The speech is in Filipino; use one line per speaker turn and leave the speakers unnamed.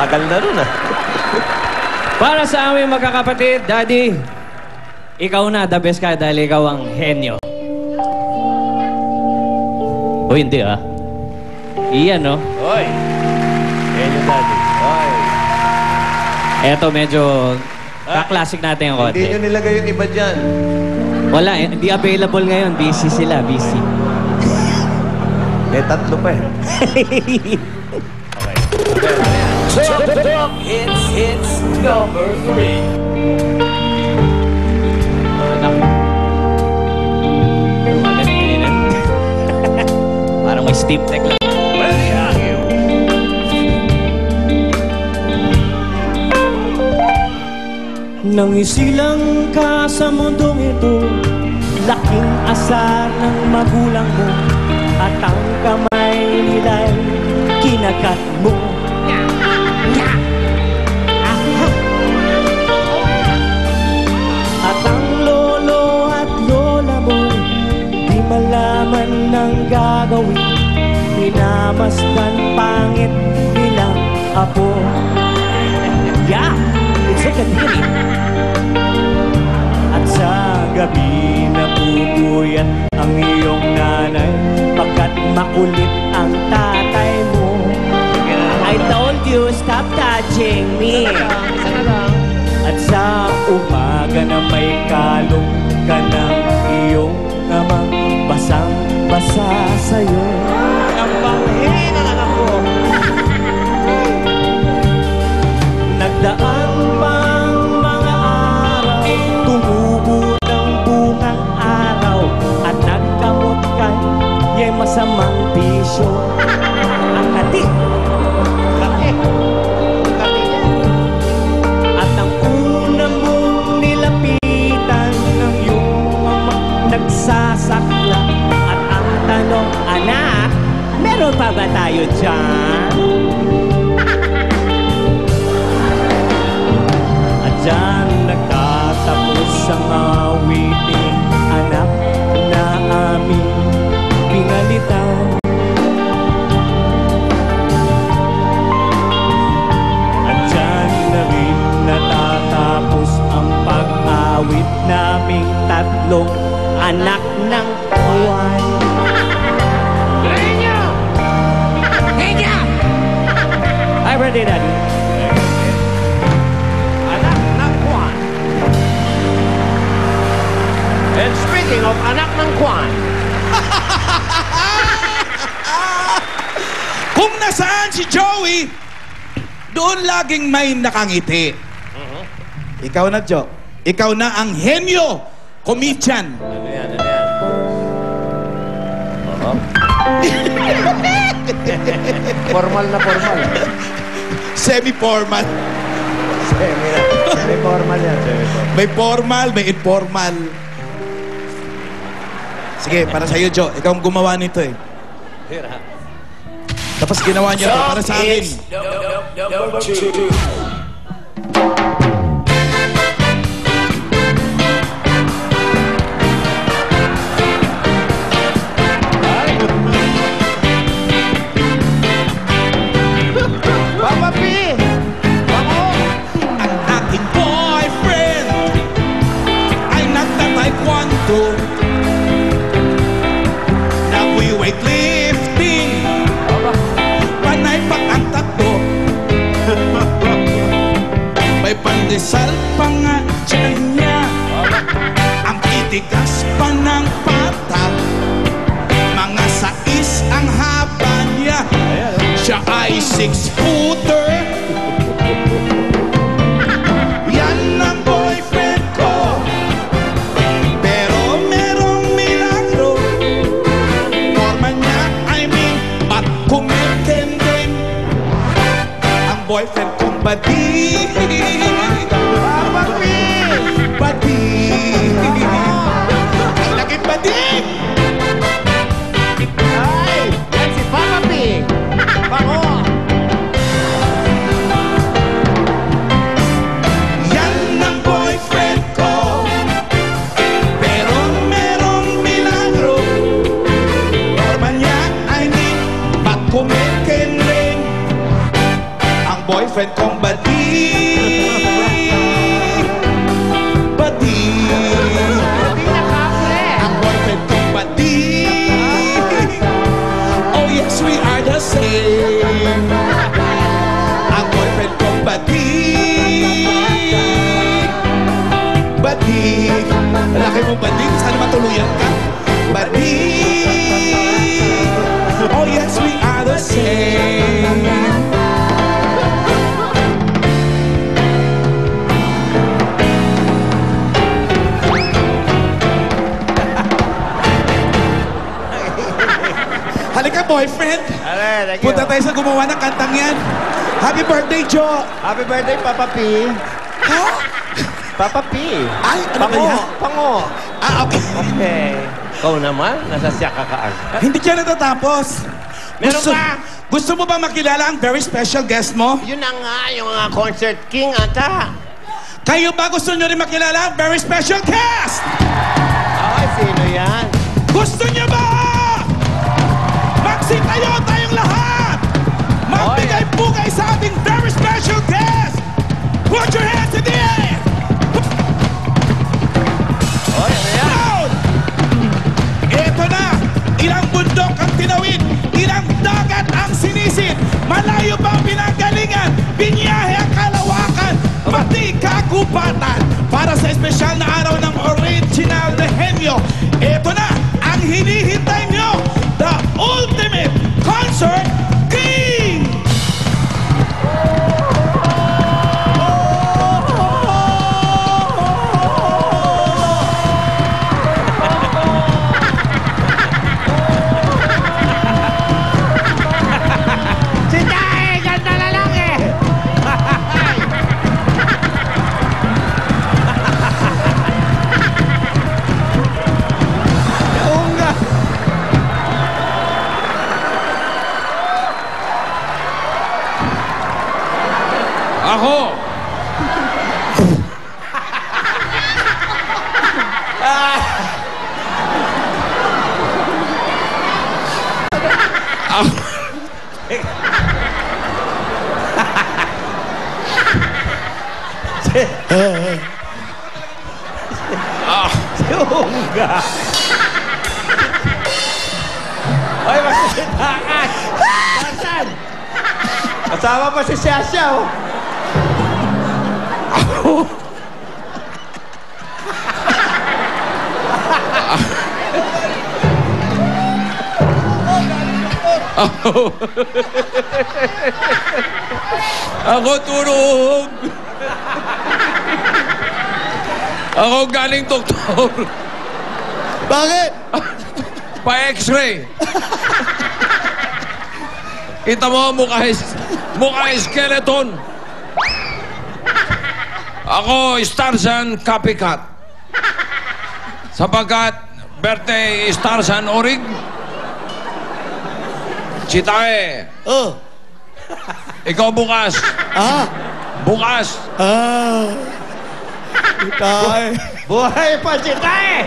Tagal na rin ah.
Para sa aming magkakapatid, Daddy, ikaw na, the best ka dahil ikaw ang henyo. O hindi ah. Iyan no?
Oy! Henyo Daddy. Oy!
Eto medyo ka-classic natin yung konti.
Hindi nyo nilagay yung iba dyan.
Wala, hindi available ngayon. Busy sila, busy.
May tatlo pa eh.
Top hits number 3.
Parang may steep neck lang.
Ready are you?
Nang isilang ka sa mundong ito, laking asar ng magulang mo, at ang kamay nila'y kinagat mo. At ang lolo at lola mo, di malaman ng gagawin, minamasdan pangit nilang apo. Yeah, it's like a theory. At sa gabi napupuyat ang iyong nanay, pagkat makulit ang tatay mo. I told you, stop touching me. At sa umaga na may kalong ka ng iyong amang basang-basa sa'yo.
Ang panghina ng ako.
Nagdaan pang mga araw, tumubo ng bungang araw, at nagkamot ka niya masamang bisyo. Ang kati. At ang una mong nilapitan ng iyong ama nagsasakla. At ang tanong, anak, meron pa ba tayo dyan? At dyan nagtatapos ang awiting anak na aming pinalitan. At dyan na rin natatapos ang pag-awit naming tatlong anak ng buwan.
Henyo! Henyo!
I'm ready, Daddy.
Anak ng Kwan. And speaking of anak ng Kwan,
Kung nasaan si Joey, doon laging may nakangiti. Ikaw na, Jo. Ikaw na ang henyo, comedian.
ano yan, ano yan? Oo. Formal na formal.
Semi-formal.
Semi na. May formal yan. Semi-formal.
May formal, may informal. Sige, para sa'yo, Jo. Ikaw ang gumawa nito eh.
Hira.
Tapos ginawa niya to para sa akin.
Number 2.
Papa P! Ako!
Ang aking boyfriend ay nagta-taekwondo. Nagwi-weightlifting. Panay pa ang tatlo. May pandesal pa nga dyan niya. Ang titigas pa ng pata. Mga sais ang haba niya. Siya ay 6-footer. Yan ang boyfriend ko. Pero merong milagro. Normal niya, I mean, ba't kumikending? Ang boyfriend kong badi. Papa P! Badi. Ang laging badi. boyfriend kong badik. Badik. Ang boyfriend kong badik. Oh yes, we are the same. Ang boyfriend kong badik. Badik. Laki mo badik, sana matuluyan ka. Badik. Oh yes, we are the same. Halika, boyfriend.
Thank you.
Punta tayo sa gumawa ng kantang yan. Happy birthday, Joe.
Happy birthday, Papa P.
Ha?
Papa P.
Ay, ano ba yan?
Pango.
Ah, okay.
Okay. Ikaw naman, nasasya ka kaan.
Hindi siya natatapos.
Meron pa?
Gusto mo ba makilala ang very special guest mo?
Yun na nga, yung concert king ata.
Kayo ba gusto nyo rin makilala ang very special guest?
Ay, sino yan?
Gusto nyo ba? Magsitayo tayong lahat! Magbigay-bugay sa ating very special guest! Put your hands in the air!
Oy, ano yan?
Down! Ito na! Ilang bundok ang tinawid, ilang dagat ang sinisid, malayo pa ang pinanggalingan, binyahe ang kalawakan, pati kagubatan. Para sa espesyal na araw ng original na henyo, ito na ang hinihintay nyo, the ultimate concert king!
Si Tay! Ganda na lang eh! Kaunga!
Ako!
Kaunga! Oy, magsitakas! Tarzan! Kasama pa si Shasha, oh.
Ako turog! Ako galing doktor.
Bakit?
Pa-x-ray. Kita mo, mukha skeleton. Ako, Starsan copycat. Sapagkat birthday Starsan Orig. Chitae.
Oh.
Ikaw bukas.
Ah.
Bukas.
Ah. Tay.
Buhay pa si Tay!